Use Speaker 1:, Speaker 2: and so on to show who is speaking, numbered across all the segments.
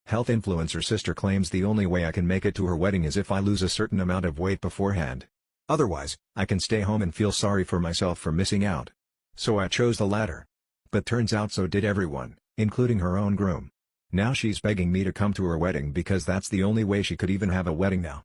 Speaker 1: Health influencer sister claims the only way I can make it to her wedding is if I lose a certain amount of weight beforehand. Otherwise, I can stay home and feel sorry for myself for missing out. So I chose the latter. But turns out so did everyone, including her own groom. Now she's begging me to come to her wedding because that's the only way she could even have a wedding now.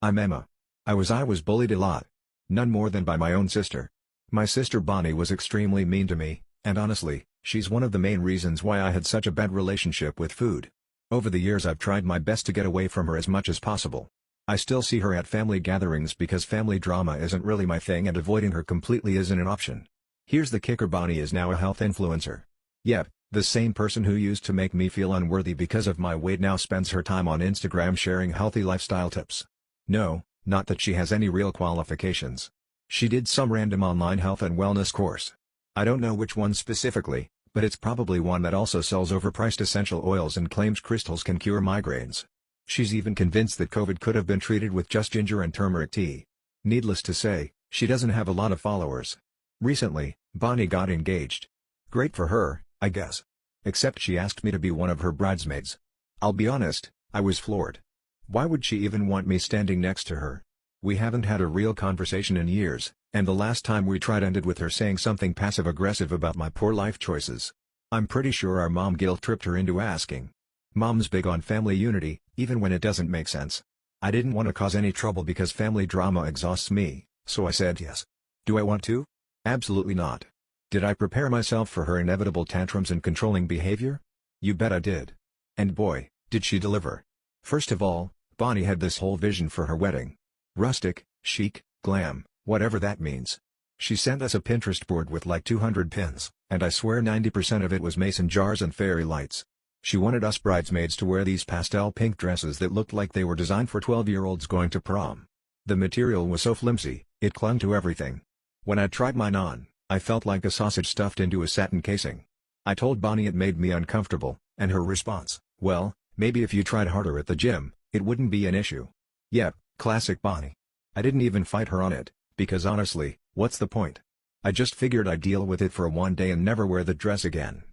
Speaker 1: I'm Emma. I was bullied a lot. None more than by my own sister. My sister Bonnie was extremely mean to me, and honestly, she's one of the main reasons why I had such a bad relationship with food. Over the years I've tried my best to get away from her as much as possible. I still see her at family gatherings because family drama isn't really my thing and avoiding her completely isn't an option. Here's the kicker: Bonnie is now a health influencer. Yep, the same person who used to make me feel unworthy because of my weight now spends her time on Instagram sharing healthy lifestyle tips. No, not that she has any real qualifications. She did some random online health and wellness course. I don't know which one specifically, but it's probably one that also sells overpriced essential oils and claims crystals can cure migraines. She's even convinced that COVID could have been treated with just ginger and turmeric tea. Needless to say, she doesn't have a lot of followers. Recently, Bonnie got engaged. Great for her, I guess. Except she asked me to be one of her bridesmaids. I'll be honest, I was floored. Why would she even want me standing next to her? We haven't had a real conversation in years, and the last time we tried ended with her saying something passive-aggressive about my poor life choices. I'm pretty sure our mom guilt-tripped her into asking. Mom's big on family unity, even when it doesn't make sense. I didn't want to cause any trouble because family drama exhausts me, so I said yes. Do I want to? Absolutely not. Did I prepare myself for her inevitable tantrums and controlling behavior? You bet I did. And boy, did she deliver. First of all, Bonnie had this whole vision for her wedding. Rustic, chic, glam, whatever that means. She sent us a Pinterest board with like 200 pins, and I swear 90% of it was mason jars and fairy lights. She wanted us bridesmaids to wear these pastel pink dresses that looked like they were designed for 12-year-olds going to prom. The material was so flimsy, it clung to everything. When I tried mine on, I felt like a sausage stuffed into a satin casing. I told Bonnie it made me uncomfortable, and her response, well, maybe if you tried harder at the gym, it wouldn't be an issue. Yep, classic Bonnie. I didn't even fight her on it, because honestly, what's the point? I just figured I'd deal with it for one day and never wear the dress again.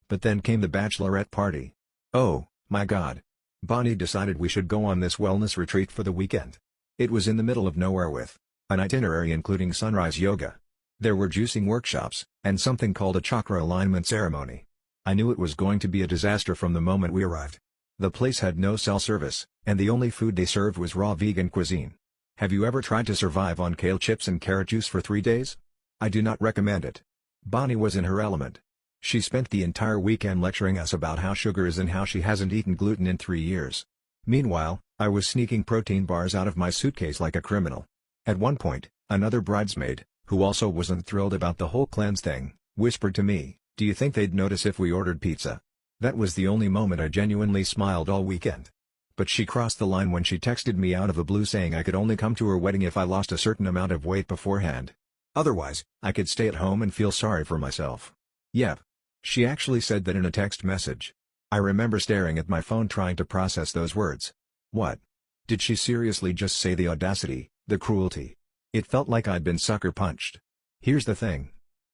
Speaker 1: But then came the bachelorette party. Oh, my God. Bonnie decided we should go on this wellness retreat for the weekend. It was in the middle of nowhere with an itinerary including sunrise yoga. There were juicing workshops, and something called a chakra alignment ceremony. I knew it was going to be a disaster from the moment we arrived. The place had no cell service, and the only food they served was raw vegan cuisine. Have you ever tried to survive on kale chips and carrot juice for 3 days? I do not recommend it. Bonnie was in her element. She spent the entire weekend lecturing us about how sugar is and how she hasn't eaten gluten in 3 years. Meanwhile, I was sneaking protein bars out of my suitcase like a criminal. At one point, another bridesmaid, who also wasn't thrilled about the whole cleanse thing, whispered to me, "Do you think they'd notice if we ordered pizza?" That was the only moment I genuinely smiled all weekend. But she crossed the line when she texted me out of the blue saying I could only come to her wedding if I lost a certain amount of weight beforehand. Otherwise, I could stay at home and feel sorry for myself. Yep. She actually said that in a text message. I remember staring at my phone trying to process those words. What? Did she seriously just say the audacity, the cruelty? It felt like I'd been sucker punched. Here's the thing.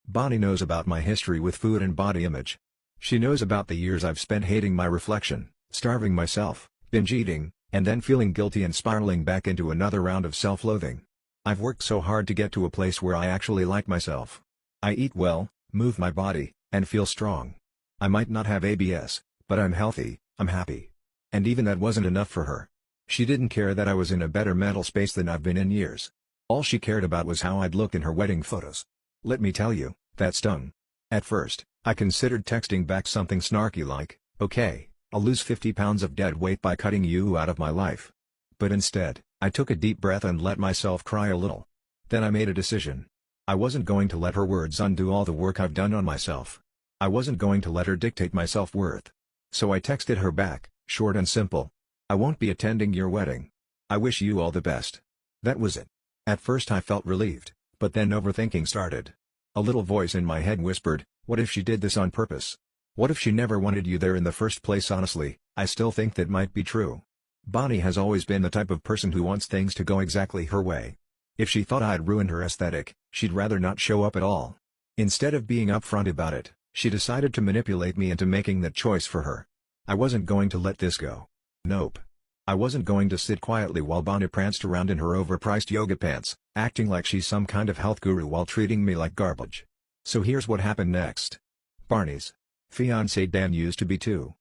Speaker 1: Bonnie knows about my history with food and body image. She knows about the years I've spent hating my reflection, starving myself, binge eating, and then feeling guilty and spiraling back into another round of self-loathing. I've worked so hard to get to a place where I actually like myself. I eat well, move my body, and feel strong. I might not have ABS, but I'm healthy, I'm happy. And even that wasn't enough for her. She didn't care that I was in a better mental space than I've been in years. All she cared about was how I'd looked in her wedding photos. Let me tell you, that stung. At first, I considered texting back something snarky like, "Okay, I'll lose 50 pounds of dead weight by cutting you out of my life." But instead, I took a deep breath and let myself cry a little. Then I made a decision. I wasn't going to let her words undo all the work I've done on myself. I wasn't going to let her dictate my self-worth. So I texted her back, short and simple. "I won't be attending your wedding. I wish you all the best." That was it. At first I felt relieved, but then overthinking started. A little voice in my head whispered, what if she did this on purpose? What if she never wanted you there in the first place? Honestly, I still think that might be true. Bonnie has always been the type of person who wants things to go exactly her way. If she thought I'd ruined her aesthetic, she'd rather not show up at all. Instead of being upfront about it, she decided to manipulate me into making that choice for her. I wasn't going to let this go. Nope. I wasn't going to sit quietly while Bonnie pranced around in her overpriced yoga pants, acting like she's some kind of health guru while treating me like garbage. So here's what happened next. Barney's fiancé Dan used to be too.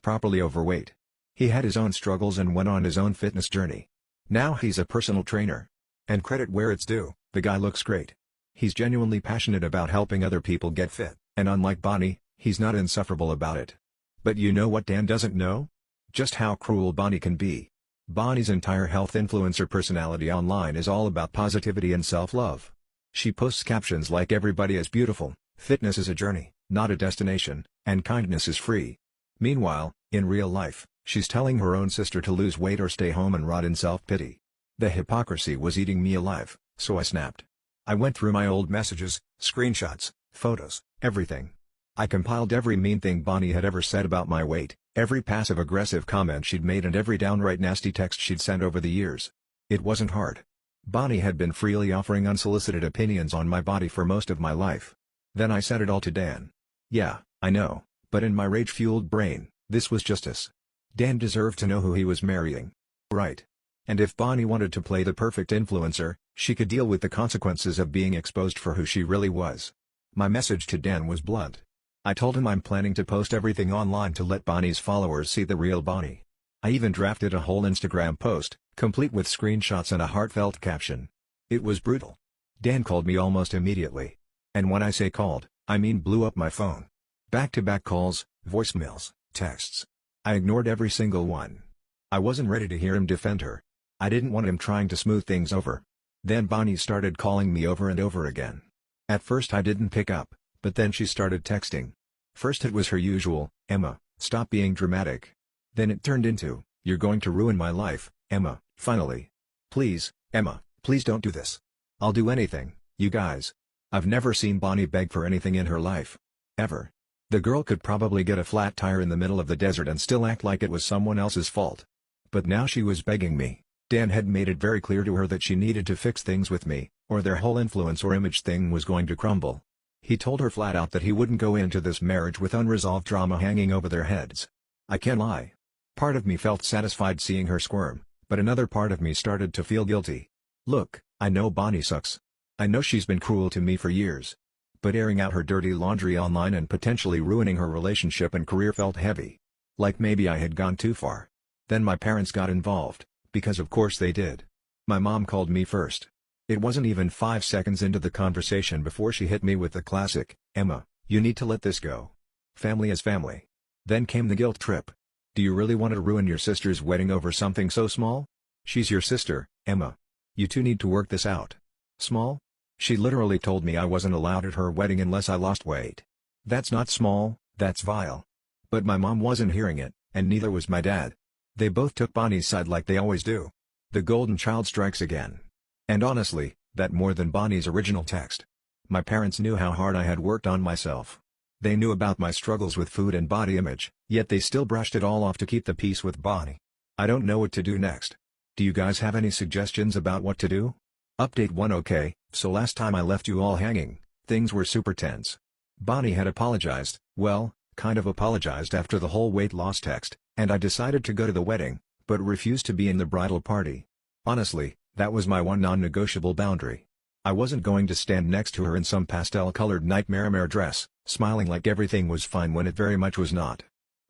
Speaker 1: Properly overweight. He had his own struggles and went on his own fitness journey. Now he's a personal trainer. And credit where it's due, the guy looks great. He's genuinely passionate about helping other people get fit, and unlike Bonnie, he's not insufferable about it. But you know what Dan doesn't know? Just how cruel Bonnie can be. Bonnie's entire health influencer personality online is all about positivity and self-love. She posts captions like "Everybody is beautiful, fitness is a journey, not a destination, and kindness is free." Meanwhile, in real life, she's telling her own sister to lose weight or stay home and rot in self-pity. The hypocrisy was eating me alive, so I snapped. I went through my old messages, screenshots, photos, everything. I compiled every mean thing Bonnie had ever said about my weight, every passive-aggressive comment she'd made and every downright nasty text she'd sent over the years. It wasn't hard. Bonnie had been freely offering unsolicited opinions on my body for most of my life. Then I said it all to Dan. Yeah, I know, but in my rage-fueled brain, this was justice. Dan deserved to know who he was marrying. Right. And if Bonnie wanted to play the perfect influencer, she could deal with the consequences of being exposed for who she really was. My message to Dan was blunt. I told him I'm planning to post everything online to let Bonnie's followers see the real Bonnie. I even drafted a whole Instagram post, complete with screenshots and a heartfelt caption. It was brutal. Dan called me almost immediately. And when I say called, I mean blew up my phone. Back-to-back calls, voicemails, texts. I ignored every single one. I wasn't ready to hear him defend her. I didn't want him trying to smooth things over. Then Bonnie started calling me over and over again. At first I didn't pick up, but then she started texting. First it was her usual, "Emma, stop being dramatic." Then it turned into, "You're going to ruin my life, Emma," finally. "Please, Emma, please don't do this. I'll do anything, you guys." I've never seen Bonnie beg for anything in her life. Ever. The girl could probably get a flat tire in the middle of the desert and still act like it was someone else's fault. But now she was begging me. Dan had made it very clear to her that she needed to fix things with me, or their whole influence or image thing was going to crumble. He told her flat out that he wouldn't go into this marriage with unresolved drama hanging over their heads. I can't lie. Part of me felt satisfied seeing her squirm, but another part of me started to feel guilty. Look, I know Bonnie sucks. I know she's been cruel to me for years. But airing out her dirty laundry online and potentially ruining her relationship and career felt heavy. Like maybe I had gone too far. Then my parents got involved, because of course they did. My mom called me first. It wasn't even 5 seconds into the conversation before she hit me with the classic, "Emma, you need to let this go. Family is family." Then came the guilt trip. "Do you really want to ruin your sister's wedding over something so small? She's your sister, Emma. You two need to work this out." Small? She literally told me I wasn't allowed at her wedding unless I lost weight. That's not small, that's vile. But my mom wasn't hearing it, and neither was my dad. They both took Bonnie's side like they always do. The golden child strikes again. And honestly, that more than Bonnie's original text. My parents knew how hard I had worked on myself. They knew about my struggles with food and body image, yet they still brushed it all off to keep the peace with Bonnie. I don't know what to do next. Do you guys have any suggestions about what to do? Update 1. Okay, so last time I left you all hanging, things were super tense. Bonnie had apologized, well, kind of apologized after the whole weight loss text, and I decided to go to the wedding, but refused to be in the bridal party. Honestly, that was my one non-negotiable boundary. I wasn't going to stand next to her in some pastel-colored nightmare dress, smiling like everything was fine when it very much was not.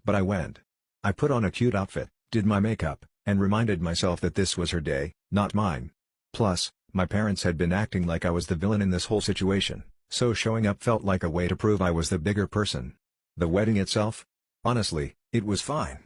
Speaker 1: But I went. I put on a cute outfit, did my makeup, and reminded myself that this was her day, not mine. Plus, my parents had been acting like I was the villain in this whole situation, so showing up felt like a way to prove I was the bigger person. The wedding itself? Honestly, it was fine.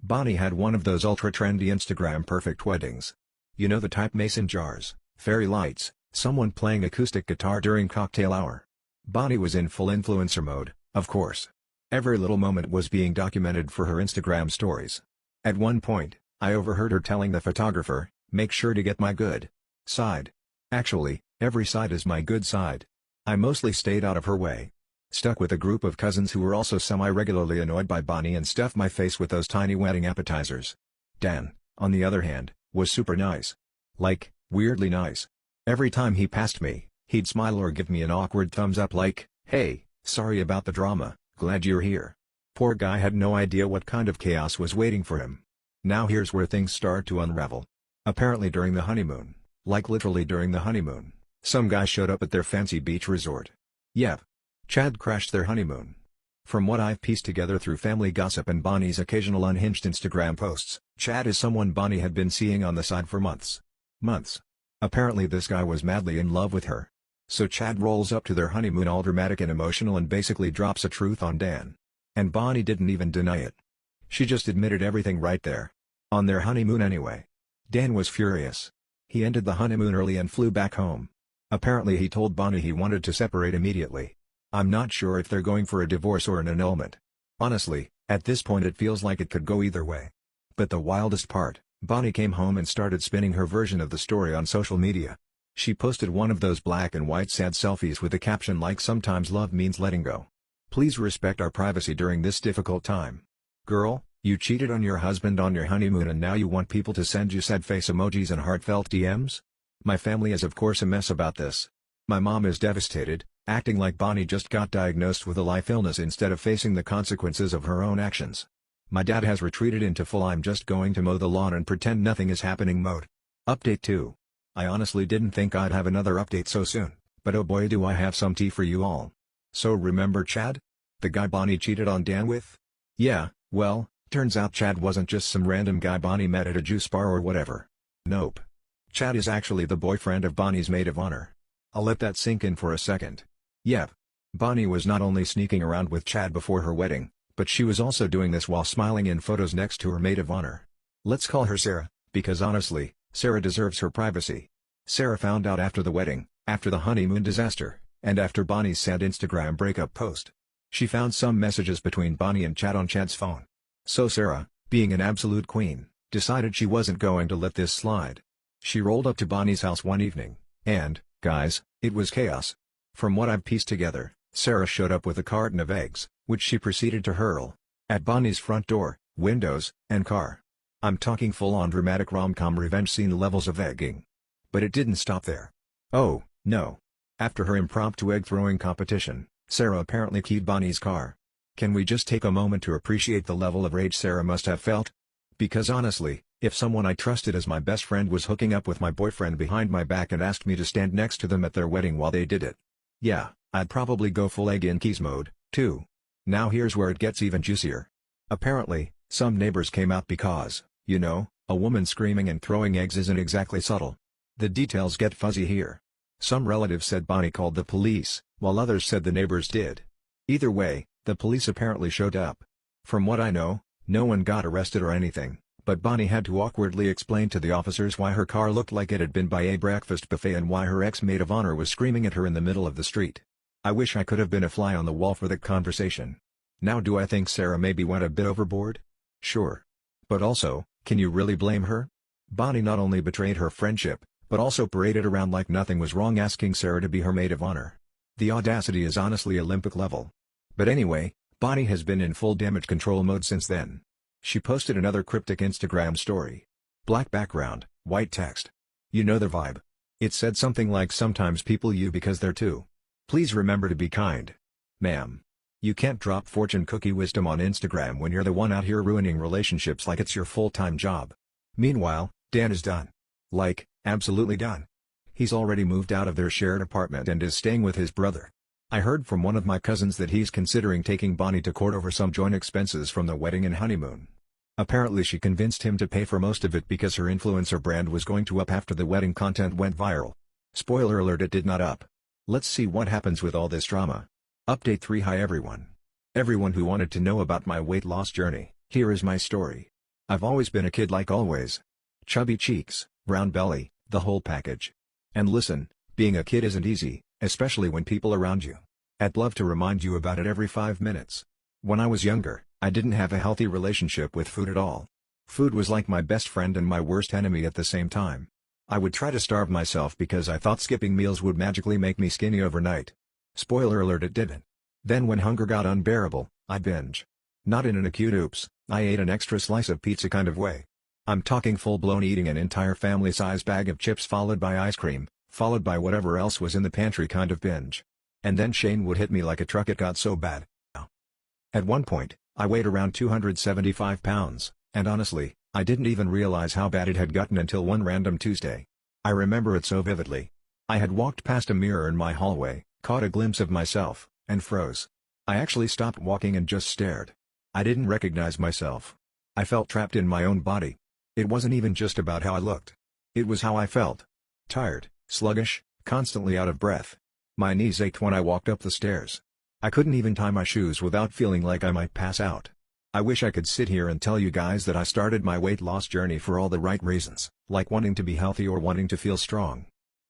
Speaker 1: Bonnie had one of those ultra-trendy Instagram perfect weddings. You know the type: mason jars, fairy lights, someone playing acoustic guitar during cocktail hour. Bonnie was in full influencer mode, of course. Every little moment was being documented for her Instagram stories. At one point, I overheard her telling the photographer, "Make sure to get my good side." Actually, every side is my good side. I mostly stayed out of her way. Stuck with a group of cousins who were also semi-regularly annoyed by Bonnie and stuffed my face with those tiny wedding appetizers. Dan, on the other hand, was super nice. Like, weirdly nice. Every time he passed me, he'd smile or give me an awkward thumbs up like, "Hey, sorry about the drama, glad you're here." Poor guy had no idea what kind of chaos was waiting for him. Now here's where things start to unravel. Apparently during the honeymoon, like literally during the honeymoon, some guy showed up at their fancy beach resort. Yep. Chad crashed their honeymoon. From what I've pieced together through family gossip and Bonnie's occasional unhinged Instagram posts, Chad is someone Bonnie had been seeing on the side for months. Apparently this guy was madly in love with her. So Chad rolls up to their honeymoon all dramatic and emotional and basically drops a truth on Dan. And Bonnie didn't even deny it. She just admitted everything right there. On their honeymoon anyway. Dan was furious. He ended the honeymoon early and flew back home. Apparently he told Bonnie he wanted to separate immediately. I'm not sure if they're going for a divorce or an annulment. Honestly, at this point it feels like it could go either way. But the wildest part, Bonnie came home and started spinning her version of the story on social media. She posted one of those black and white sad selfies with a caption like "Sometimes love means letting go. Please respect our privacy during this difficult time. Girl, you cheated on your husband on your honeymoon and now you want people to send you sad face emojis and heartfelt DMs? My family is of course a mess about this. My mom is devastated, acting like Bonnie just got diagnosed with a life illness instead of facing the consequences of her own actions. My dad has retreated into full I'm just going to mow the lawn and pretend nothing is happening mode. Update 2. I honestly didn't think I'd have another update so soon, but oh boy do I have some tea for you all. So remember Chad? The guy Bonnie cheated on Dan with? Yeah, well, turns out Chad wasn't just some random guy Bonnie met at a juice bar or whatever. Nope. Chad is actually the boyfriend of Bonnie's maid of honor. I'll let that sink in for a second. Yep. Bonnie was not only sneaking around with Chad before her wedding, but she was also doing this while smiling in photos next to her maid of honor. Let's call her Sarah, because honestly, Sarah deserves her privacy. Sarah found out after the wedding, after the honeymoon disaster, and after Bonnie's sad Instagram breakup post. She found some messages between Bonnie and Chad on Chad's phone. So Sarah, being an absolute queen, decided she wasn't going to let this slide. She rolled up to Bonnie's house one evening, and, guys, it was chaos. From what I've pieced together, Sarah showed up with a carton of eggs, which she proceeded to hurl at Bonnie's front door, windows, and car. I'm talking full-on dramatic rom-com revenge scene levels of egging. But it didn't stop there. Oh, no. After her impromptu egg-throwing competition, Sarah apparently keyed Bonnie's car. Can we just take a moment to appreciate the level of rage Sarah must have felt? Because honestly, if someone I trusted as my best friend was hooking up with my boyfriend behind my back and asked me to stand next to them at their wedding while they did it, yeah, I'd probably go full egg in keys mode, too. Now here's where it gets even juicier. Apparently, some neighbors came out because, you know, a woman screaming and throwing eggs isn't exactly subtle. The details get fuzzy here. Some relatives said Bonnie called the police, while others said the neighbors did. Either way, the police apparently showed up. From what I know, no one got arrested or anything, but Bonnie had to awkwardly explain to the officers why her car looked like it had been by a breakfast buffet and why her ex-maid of honor was screaming at her in the middle of the street. I wish I could have been a fly on the wall for that conversation. Now do I think Sarah maybe went a bit overboard? Sure. But also, can you really blame her? Bonnie not only betrayed her friendship, but also paraded around like nothing was wrong asking Sarah to be her maid of honor. The audacity is honestly Olympic level. But anyway, Bonnie has been in full damage control mode since then. She posted another cryptic Instagram story. Black background, white text. You know the vibe. It said something like sometimes people you because they're too. Please remember to be kind. Ma'am. You can't drop fortune cookie wisdom on Instagram when you're the one out here ruining relationships like it's your full-time job. Meanwhile, Dan is done. Like, absolutely done. He's already moved out of their shared apartment and is staying with his brother. I heard from one of my cousins that he's considering taking Bonnie to court over some joint expenses from the wedding and honeymoon. Apparently she convinced him to pay for most of it because her influencer brand was going to up after the wedding content went viral. Spoiler alert, it did not up. Let's see what happens with all this drama. Update 3. Hi everyone. Everyone who wanted to know about my weight loss journey, here is my story. I've always been a kid like always. Chubby cheeks, round belly, the whole package. And listen, being a kid isn't easy, especially when people around you. I'd love to remind you about it every 5 minutes. When I was younger, I didn't have a healthy relationship with food at all. Food was like my best friend and my worst enemy at the same time. I would try to starve myself because I thought skipping meals would magically make me skinny overnight. Spoiler alert, it didn't. Then when hunger got unbearable, I'd binge. Not in an acute oops, I ate an extra slice of pizza kind of way. I'm talking full-blown eating an entire family-size bag of chips followed by ice cream, followed by whatever else was in the pantry kind of binge. And then Shane would hit me like a truck, it got so bad. At one point, I weighed around 275 pounds, and honestly, I didn't even realize how bad it had gotten until one random Tuesday. I remember it so vividly. I had walked past a mirror in my hallway, caught a glimpse of myself, and froze. I actually stopped walking and just stared. I didn't recognize myself. I felt trapped in my own body. It wasn't even just about how I looked. It was how I felt. Tired, sluggish, constantly out of breath. My knees ached when I walked up the stairs. I couldn't even tie my shoes without feeling like I might pass out. I wish I could sit here and tell you guys that I started my weight loss journey for all the right reasons, like wanting to be healthy or wanting to feel strong.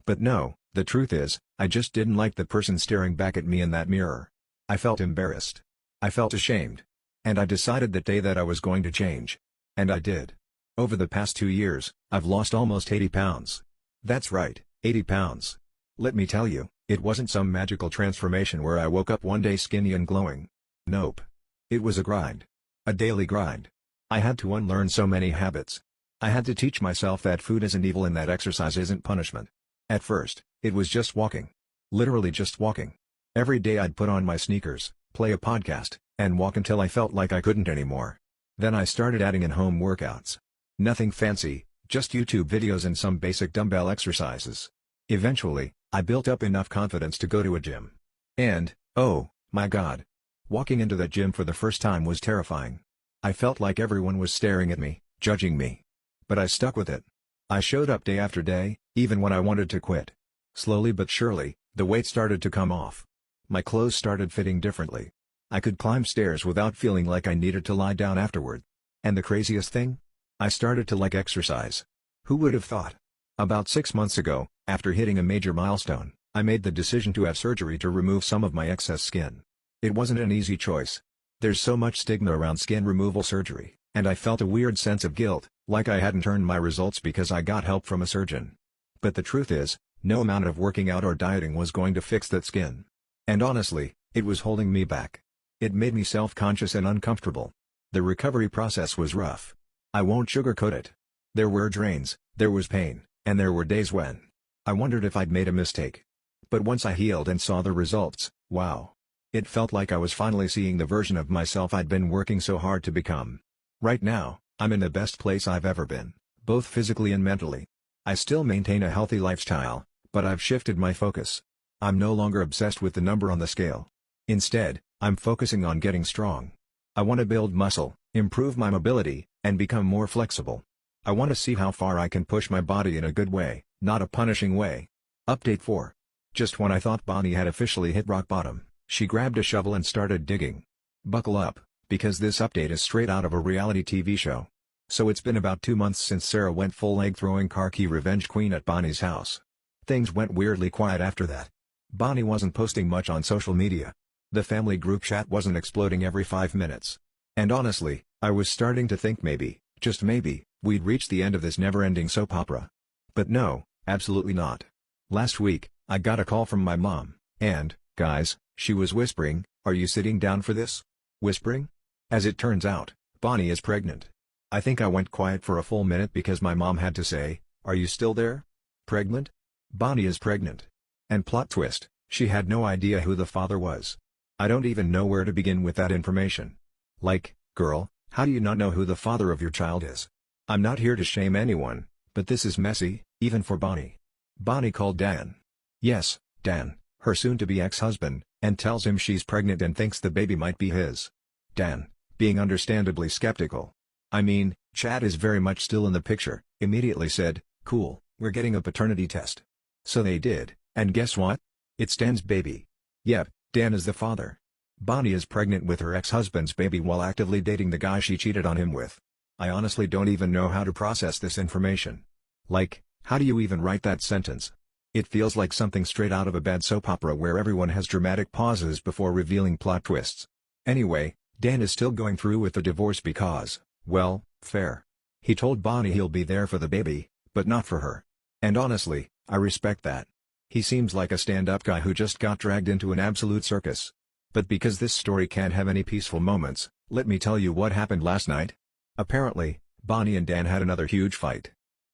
Speaker 1: But no, the truth is, I just didn't like the person staring back at me in that mirror. I felt embarrassed. I felt ashamed. And I decided that day that I was going to change. And I did. Over the past 2 years, I've lost almost 80 pounds. That's right, 80 pounds. Let me tell you, it wasn't some magical transformation where I woke up one day skinny and glowing. Nope. It was a grind. A daily grind. I had to unlearn so many habits. I had to teach myself that food isn't evil and that exercise isn't punishment. At first, it was just walking. Literally just walking. Every day I'd put on my sneakers, play a podcast, and walk until I felt like I couldn't anymore. Then I started adding in home workouts. Nothing fancy, just YouTube videos and some basic dumbbell exercises. Eventually, I built up enough confidence to go to a gym. And, oh, my God. Walking into that gym for the first time was terrifying. I felt like everyone was staring at me, judging me. But I stuck with it. I showed up day after day, even when I wanted to quit. Slowly but surely, the weight started to come off. My clothes started fitting differently. I could climb stairs without feeling like I needed to lie down afterward. And the craziest thing? I started to like exercise. Who would have thought? About 6 months ago, after hitting a major milestone, I made the decision to have surgery to remove some of my excess skin. It wasn't an easy choice. There's so much stigma around skin removal surgery, and I felt a weird sense of guilt, like I hadn't earned my results because I got help from a surgeon. But the truth is, no amount of working out or dieting was going to fix that skin. And honestly, it was holding me back. It made me self-conscious and uncomfortable. The recovery process was rough. I won't sugarcoat it. There were drains, there was pain, and there were days when I wondered if I'd made a mistake. But once I healed and saw the results, wow. It felt like I was finally seeing the version of myself I'd been working so hard to become. Right now, I'm in the best place I've ever been, both physically and mentally. I still maintain a healthy lifestyle, but I've shifted my focus. I'm no longer obsessed with the number on the scale. Instead, I'm focusing on getting strong. I want to build muscle, improve my mobility, and become more flexible. I want to see how far I can push my body in a good way, not a punishing way. Update 4. Just when I thought Bonnie had officially hit rock bottom, she grabbed a shovel and started digging. Buckle up, because this update is straight out of a reality TV show. So it's been about 2 months since Sarah went full egg-throwing car-key revenge queen at Bonnie's house. Things went weirdly quiet after that. Bonnie wasn't posting much on social media. The family group chat wasn't exploding every 5 minutes. And honestly, I was starting to think maybe, just maybe, we'd reached the end of this never-ending soap opera. But no, absolutely not. Last week, I got a call from my mom, and, guys, she was whispering, "Are you sitting down for this?" Whispering? As it turns out, Bonnie is pregnant. I think I went quiet for a full minute because my mom had to say, "Are you still there? Pregnant?" Bonnie is pregnant. And plot twist, she had no idea who the father was. I don't even know where to begin with that information. Like, girl, how do you not know who the father of your child is? I'm not here to shame anyone, but this is messy, even for Bonnie. Bonnie called Dan. Yes, Dan, her soon-to-be ex-husband, and tells him she's pregnant and thinks the baby might be his. Dan, being understandably skeptical. I mean, Chad is very much still in the picture, immediately said, "Cool, we're getting a paternity test." So they did, and guess what? It's Dan's baby. Yep, Dan is the father. Bonnie is pregnant with her ex-husband's baby while actively dating the guy she cheated on him with. I honestly don't even know how to process this information. Like, how do you even write that sentence? It feels like something straight out of a bad soap opera where everyone has dramatic pauses before revealing plot twists. Anyway, Dan is still going through with the divorce because, well, fair. He told Bonnie he'll be there for the baby, but not for her. And honestly, I respect that. He seems like a stand-up guy who just got dragged into an absolute circus. But because this story can't have any peaceful moments, let me tell you what happened last night. Apparently, Bonnie and Dan had another huge fight.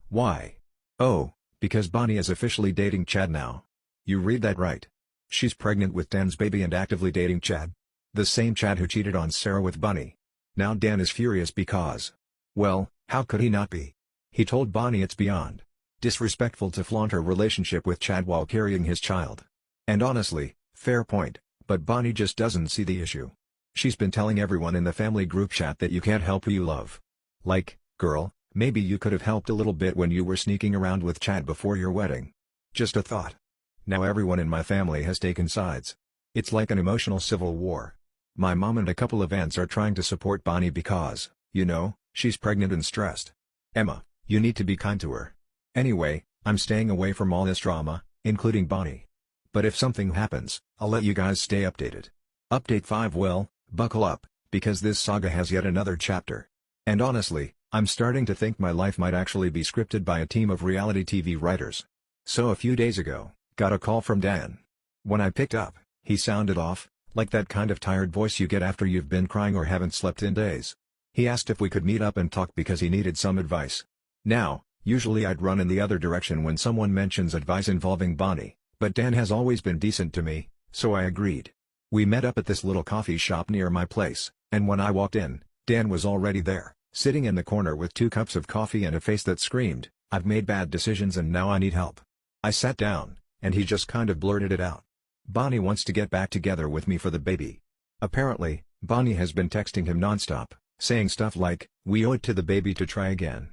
Speaker 1: Why? Oh, because Bonnie is officially dating Chad now. You read that right. She's pregnant with Dan's baby and actively dating Chad. The same Chad who cheated on Sarah with Bonnie. Now Dan is furious because, well, how could he not be? He told Bonnie it's beyond disrespectful to flaunt her relationship with Chad while carrying his child. And honestly, fair point, but Bonnie just doesn't see the issue. She's been telling everyone in the family group chat that you can't help who you love. Like, girl, maybe you could have helped a little bit when you were sneaking around with Chad before your wedding. Just a thought. Now everyone in my family has taken sides. It's like an emotional civil war. My mom and a couple of aunts are trying to support Bonnie because, you know, she's pregnant and stressed. Emma, you need to be kind to her. Anyway, I'm staying away from all this drama, including Bonnie. But if something happens, I'll let you guys stay updated. Update 5. Well, buckle up, because this saga has yet another chapter. And honestly, I'm starting to think my life might actually be scripted by a team of reality TV writers. So a few days ago, got a call from Dan. When I picked up, he sounded off, like that kind of tired voice you get after you've been crying or haven't slept in days. He asked if we could meet up and talk because he needed some advice. Now, usually I'd run in the other direction when someone mentions advice involving Bonnie, but Dan has always been decent to me, so I agreed. We met up at this little coffee shop near my place, and when I walked in, Dan was already there, sitting in the corner with 2 cups of coffee and a face that screamed, "I've made bad decisions and now I need help." I sat down, and he just kind of blurted it out. Bonnie wants to get back together with me for the baby. Apparently, Bonnie has been texting him nonstop, saying stuff like, "We owe it to the baby to try again.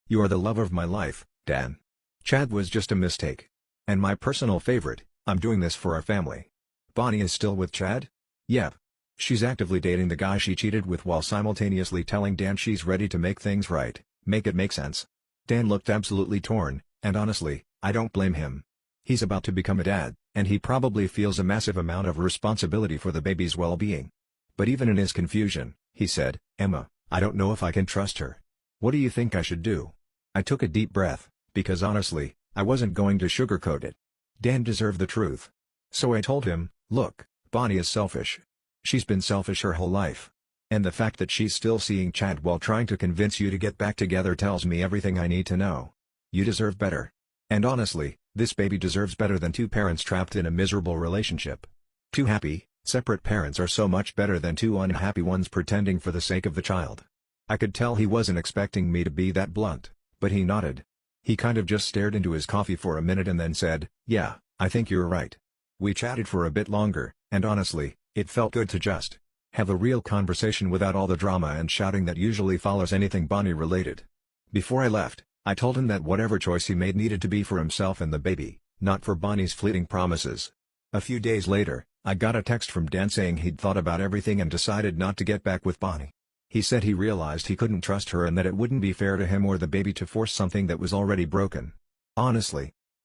Speaker 1: You are the love of my life, Dan. Chad was just a mistake. And my personal favorite, I'm doing this for our family." Bonnie is still with Chad? Yep. She's actively dating the guy she cheated with while simultaneously telling Dan she's ready to make things right, make it make sense. Dan looked absolutely torn, and honestly, I don't blame him. He's about to become a dad, and he probably feels a massive amount of responsibility for the baby's well-being. But even in his confusion, he said, "Emma, I don't know if I can trust her. What do you think I should do?" I took a deep breath, because honestly, I wasn't going to sugarcoat it. Dan deserved the truth. So I told him, "Look, Bonnie is selfish. She's been selfish her whole life. And the fact that she's still seeing Chad while trying to convince you to get back together tells me everything I need to know. You deserve better. And honestly, this baby deserves better than 2 parents trapped in a miserable relationship. 2 happy, separate parents are so much better than 2 unhappy ones pretending for the sake of the child." I could tell he wasn't expecting me to be that blunt, but he nodded. He kind of just stared into his coffee for a minute and then said, "Yeah, I think you're right." We chatted for a bit longer, and honestly, it felt good to just have a real conversation without all the drama and shouting that usually follows anything Bonnie related. Before I left, I told him that whatever choice he made needed to be for himself and the baby, not for Bonnie's fleeting promises. A few days later, I got a text from Dan saying he'd thought about everything and decided not to get back with Bonnie. He said he realized he couldn't trust her and that it wouldn't be fair to him or the baby to force something that was already broken. Honestly,